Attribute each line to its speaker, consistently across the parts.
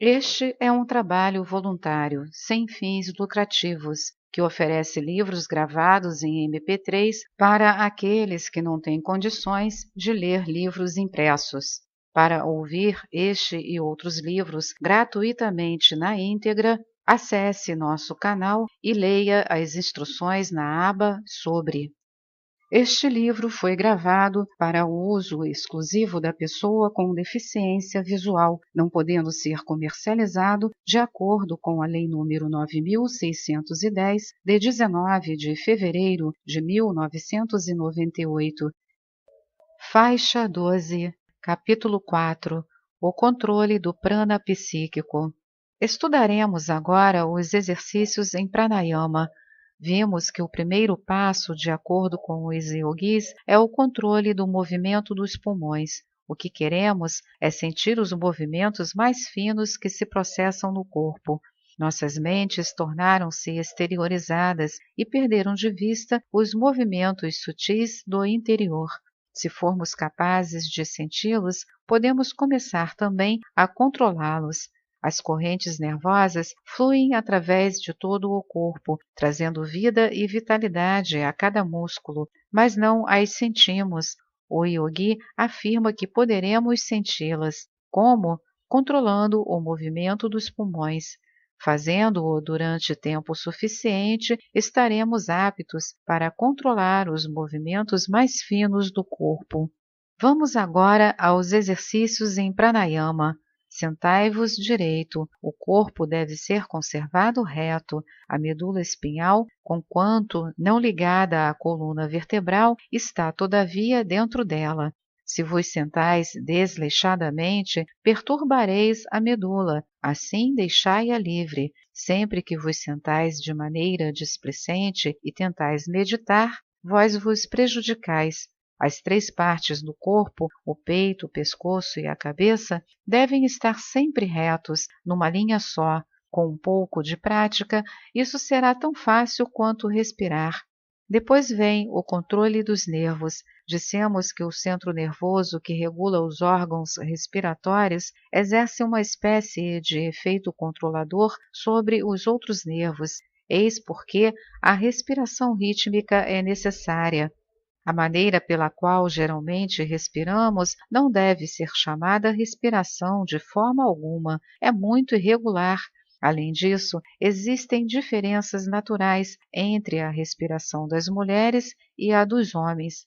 Speaker 1: Este é um trabalho voluntário, sem fins lucrativos, que oferece livros gravados em MP3 para aqueles que não têm condições de ler livros impressos. Para ouvir este e outros livros gratuitamente na íntegra, acesse nosso canal e leia as instruções na aba Sobre. Este livro foi gravado para o uso exclusivo da pessoa com deficiência visual, não podendo ser comercializado de acordo com a Lei nº 9.610, de 19 de fevereiro de 1998. Faixa 12, Capítulo 4. O controle do prana psíquico. Estudaremos agora os exercícios em pranayama. Vimos que o primeiro passo, de acordo com os yogis, é o controle do movimento dos pulmões. O que queremos é sentir os movimentos mais finos que se processam no corpo. Nossas mentes tornaram-se exteriorizadas e perderam de vista os movimentos sutis do interior. Se formos capazes de senti-los, podemos começar também a controlá-los. As correntes nervosas fluem através de todo o corpo, trazendo vida e vitalidade a cada músculo, mas não as sentimos. O yogi afirma que poderemos senti-las. Como? Controlando o movimento dos pulmões. Fazendo-o durante tempo suficiente, estaremos aptos para controlar os movimentos mais finos do corpo. Vamos agora aos exercícios em pranayama. Sentai-vos direito, o corpo deve ser conservado reto, a medula espinhal, conquanto não ligada à coluna vertebral, está todavia dentro dela. Se vos sentais desleixadamente, perturbareis a medula, assim deixai-a livre. Sempre que vos sentais de maneira displicente e tentais meditar, vós vos prejudicais. As três partes do corpo, o peito, o pescoço e a cabeça, devem estar sempre retos, numa linha só. Com um pouco de prática, isso será tão fácil quanto respirar. Depois vem o controle dos nervos. Dissemos que o centro nervoso que regula os órgãos respiratórios exerce uma espécie de efeito controlador sobre os outros nervos. Eis porque a respiração rítmica é necessária. A maneira pela qual geralmente respiramos não deve ser chamada respiração de forma alguma, é muito irregular. Além disso, existem diferenças naturais entre a respiração das mulheres e a dos homens.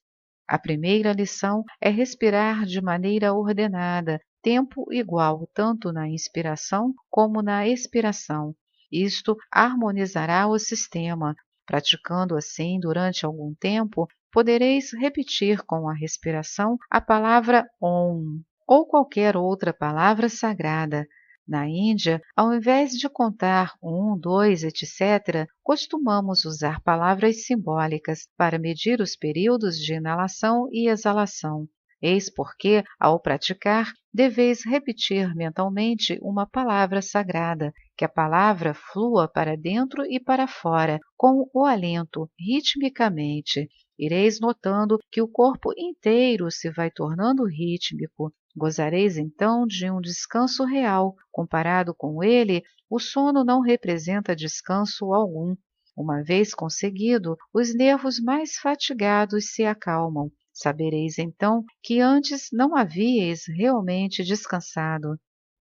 Speaker 1: A primeira lição é respirar de maneira ordenada, tempo igual tanto na inspiração como na expiração. Isto harmonizará o sistema. Praticando assim durante algum tempo, podereis repetir com a respiração a palavra Om ou qualquer outra palavra sagrada. Na Índia, ao invés de contar 1, 2, etc., costumamos usar palavras simbólicas para medir os períodos de inalação e exalação. Eis porque, ao praticar, deveis repetir mentalmente uma palavra sagrada, que a palavra flua para dentro e para fora, com o alento, ritmicamente. Ireis notando que o corpo inteiro se vai tornando rítmico. Gozareis então de um descanso real. Comparado com ele, o sono não representa descanso algum. Uma vez conseguido, os nervos mais fatigados se acalmam. Sabereis então que antes não havíeis realmente descansado.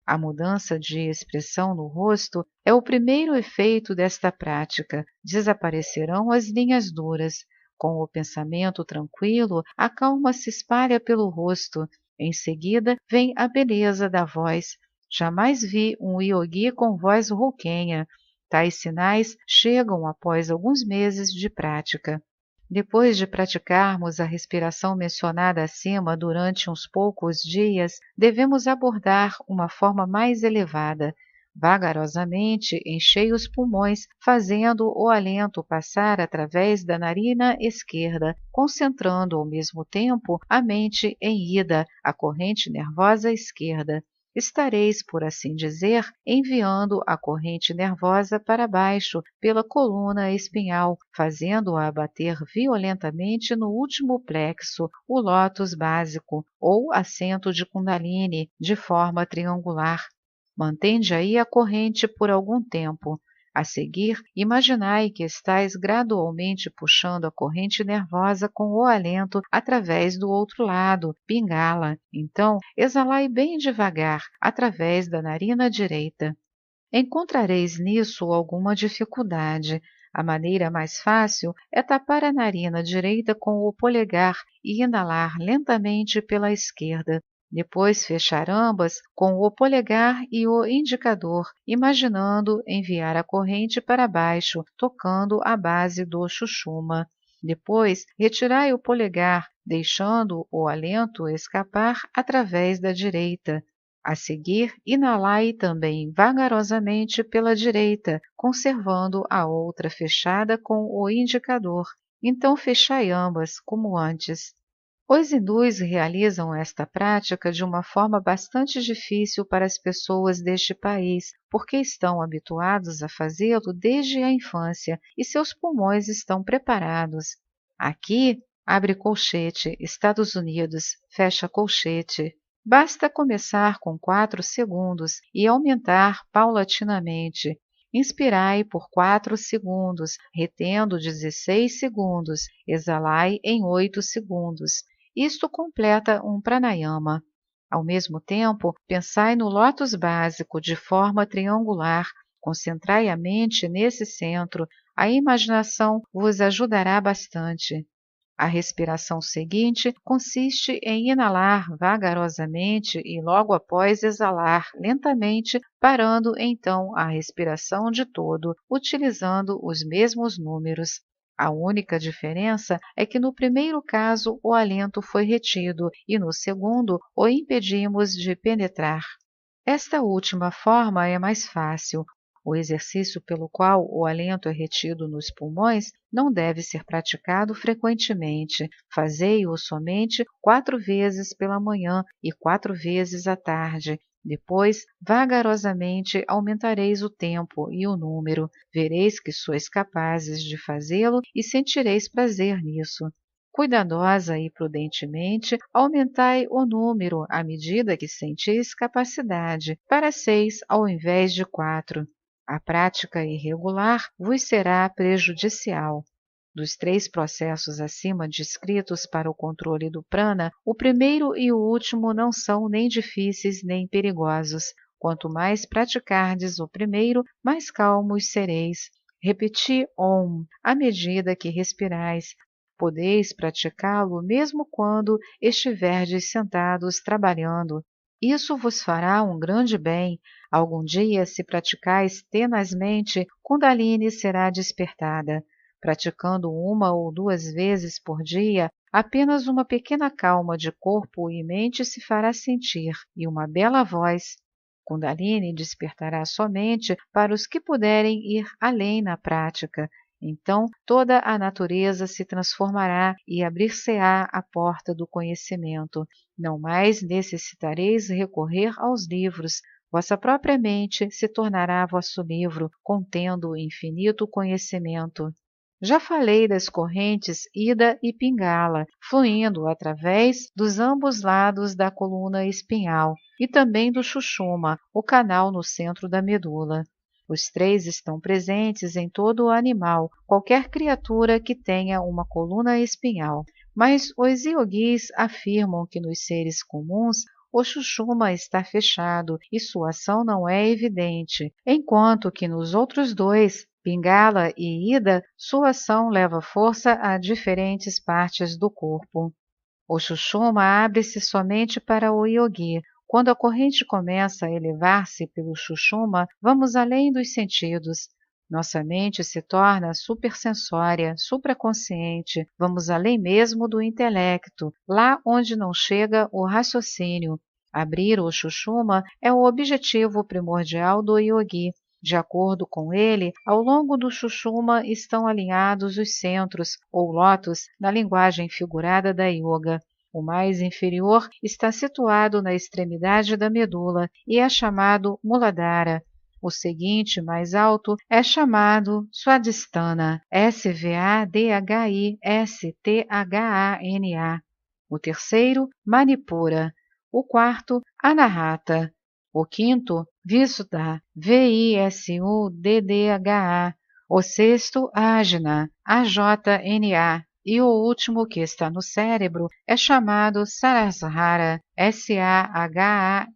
Speaker 1: A mudança de expressão no rosto é o primeiro efeito desta prática. Desaparecerão as linhas duras. Com o pensamento tranquilo, a calma se espalha pelo rosto. Em seguida, vem a beleza da voz. Jamais vi um yogi com voz rouquenha. Tais sinais chegam após alguns meses de prática. Depois de praticarmos a respiração mencionada acima durante uns poucos dias, devemos abordar uma forma mais elevada. Vagarosamente, enchei os pulmões, fazendo o alento passar através da narina esquerda, concentrando ao mesmo tempo a mente em ida, a corrente nervosa esquerda. Estareis, por assim dizer, enviando a corrente nervosa para baixo pela coluna espinhal, fazendo-a bater violentamente no último plexo, o lótus básico, ou assento de Kundalini, de forma triangular. Mantende aí a corrente por algum tempo. A seguir, imaginai que estais gradualmente puxando a corrente nervosa com o alento através do outro lado, Pingala. Então, exalai bem devagar, através da narina direita. Encontrareis nisso alguma dificuldade. A maneira mais fácil é tapar a narina direita com o polegar e inalar lentamente pela esquerda. Depois fechar ambas com o polegar e o indicador, imaginando enviar a corrente para baixo, tocando a base do chuchuma. Depois, retirai o polegar, deixando o alento escapar através da direita. A seguir, inalai também vagarosamente pela direita, conservando a outra fechada com o indicador. Então fechai ambas, como antes. Os hindus realizam esta prática de uma forma bastante difícil para as pessoas deste país, porque estão habituados a fazê-lo desde a infância e seus pulmões estão preparados. Aqui, abre colchete, Estados Unidos, fecha colchete. Basta começar com 4 segundos e aumentar paulatinamente. Inspirai por 4 segundos, retendo 16 segundos, exalai em 8 segundos. Isto completa um pranayama. Ao mesmo tempo, pensai no lótus básico de forma triangular, concentrai a mente nesse centro, a imaginação vos ajudará bastante. A respiração seguinte consiste em inalar vagarosamente e logo após exalar lentamente, parando então a respiração de todo, utilizando os mesmos números. A única diferença é que no primeiro caso o alento foi retido e no segundo o impedimos de penetrar. Esta última forma é mais fácil. O exercício pelo qual o alento é retido nos pulmões não deve ser praticado frequentemente. Fazei-o somente 4 vezes pela manhã e 4 vezes à tarde. Depois, vagarosamente, aumentareis o tempo e o número. Vereis que sois capazes de fazê-lo e sentireis prazer nisso. Cuidadosa e prudentemente, aumentai o número à medida que sentis capacidade, para 6 ao invés de 4. A prática irregular vos será prejudicial. Dos 3 processos acima descritos para o controle do prana, o primeiro e o último não são nem difíceis nem perigosos. Quanto mais praticardes o primeiro, mais calmos sereis. Repeti Om à medida que respirais. Podeis praticá-lo mesmo quando estiverdes sentados trabalhando. Isso vos fará um grande bem. Algum dia, se praticais tenazmente, Kundalini será despertada. Praticando 1 ou 2 vezes por dia, apenas uma pequena calma de corpo e mente se fará sentir, e uma bela voz. Kundalini despertará somente para os que puderem ir além na prática. Então, toda a natureza se transformará e abrir-se-á a porta do conhecimento. Não mais necessitareis recorrer aos livros. Vossa própria mente se tornará vosso livro, contendo infinito conhecimento. Já falei das correntes Ida e Pingala, fluindo através dos ambos lados da coluna espinhal, e também do Sushumna, o canal no centro da medula. Os 3 estão presentes em todo o animal, qualquer criatura que tenha uma coluna espinhal. Mas os yogis afirmam que nos seres comuns o Sushumna está fechado e sua ação não é evidente, enquanto que nos outros 2, Pingala e Ida, sua ação leva força a diferentes partes do corpo. O Sushumna abre-se somente para o yogi. Quando a corrente começa a elevar-se pelo Sushumna, vamos além dos sentidos. Nossa mente se torna supersensória, supraconsciente, vamos além mesmo do intelecto, lá onde não chega o raciocínio. Abrir o Sushumna é o objetivo primordial do yogi. De acordo com ele, ao longo do Sushumna estão alinhados os centros, ou lótus, na linguagem figurada da yoga. O mais inferior está situado na extremidade da medula e é chamado Muladhara. O seguinte, mais alto, é chamado Swadhisthana, Svadhisthana. O terceiro, Manipura. O quarto, Anahata. O quinto, Visuddha, Visuddha. O sexto, Ajna, Ajna. E o último, que está no cérebro, é chamado Sahasrara, Sahasrara,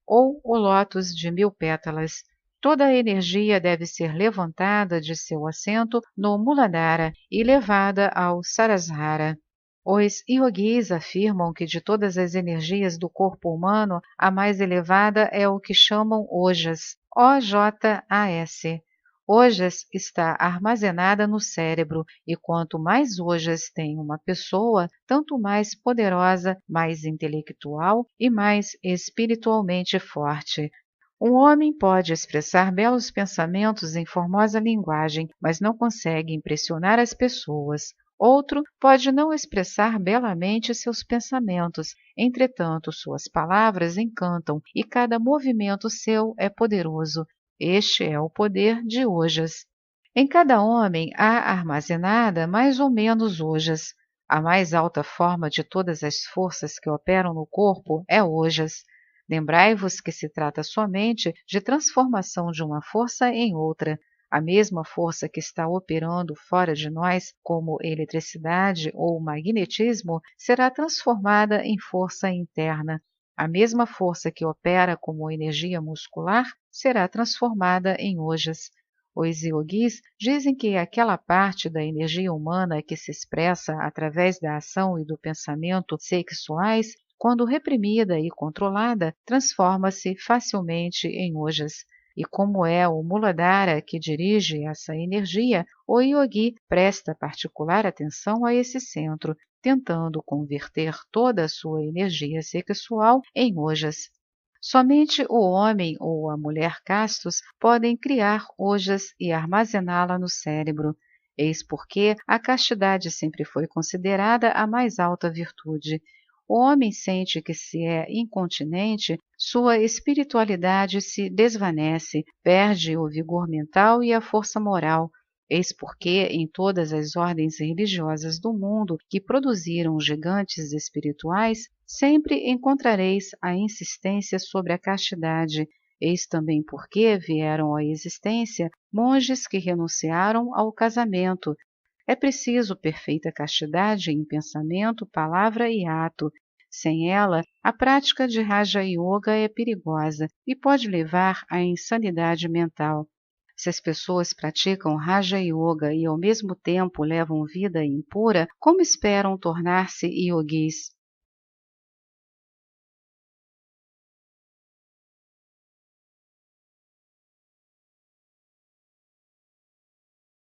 Speaker 1: ou o lótus de 1000 pétalas. Toda a energia deve ser levantada de seu assento no Muladhara e levada ao Sahasrara. Os yogis afirmam que de todas as energias do corpo humano, a mais elevada é o que chamam Ojas, O-J-A-S. Ojas está armazenada no cérebro, e quanto mais ojas tem uma pessoa, tanto mais poderosa, mais intelectual e mais espiritualmente forte. Um homem pode expressar belos pensamentos em formosa linguagem, mas não consegue impressionar as pessoas. Outro pode não expressar belamente seus pensamentos, entretanto suas palavras encantam e cada movimento seu é poderoso. Este é o poder de Ojas. Em cada homem há armazenada mais ou menos Ojas. A mais alta forma de todas as forças que operam no corpo é Ojas. Lembrai-vos que se trata somente de transformação de uma força em outra. A mesma força que está operando fora de nós, como eletricidade ou magnetismo, será transformada em força interna. A mesma força que opera como energia muscular será transformada em ojas. Os yogis dizem que aquela parte da energia humana que se expressa através da ação e do pensamento sexuais, quando reprimida e controlada, transforma-se facilmente em ojas. E como é o Muladhara que dirige essa energia, o yogi presta particular atenção a esse centro, tentando converter toda a sua energia sexual em ojas. Somente o homem ou a mulher castos podem criar ojas e armazená-la no cérebro. Eis porque a castidade sempre foi considerada a mais alta virtude. O homem sente que, se é incontinente, sua espiritualidade se desvanece, perde o vigor mental e a força moral. Eis porque, em todas as ordens religiosas do mundo que produziram gigantes espirituais, sempre encontrareis a insistência sobre a castidade. Eis também porque vieram à existência monges que renunciaram ao casamento. É preciso perfeita castidade em pensamento, palavra e ato. Sem ela, a prática de Raja Yoga é perigosa e pode levar à insanidade mental. Se as pessoas praticam Raja Yoga e ao mesmo tempo levam vida impura, como esperam tornar-se yogis?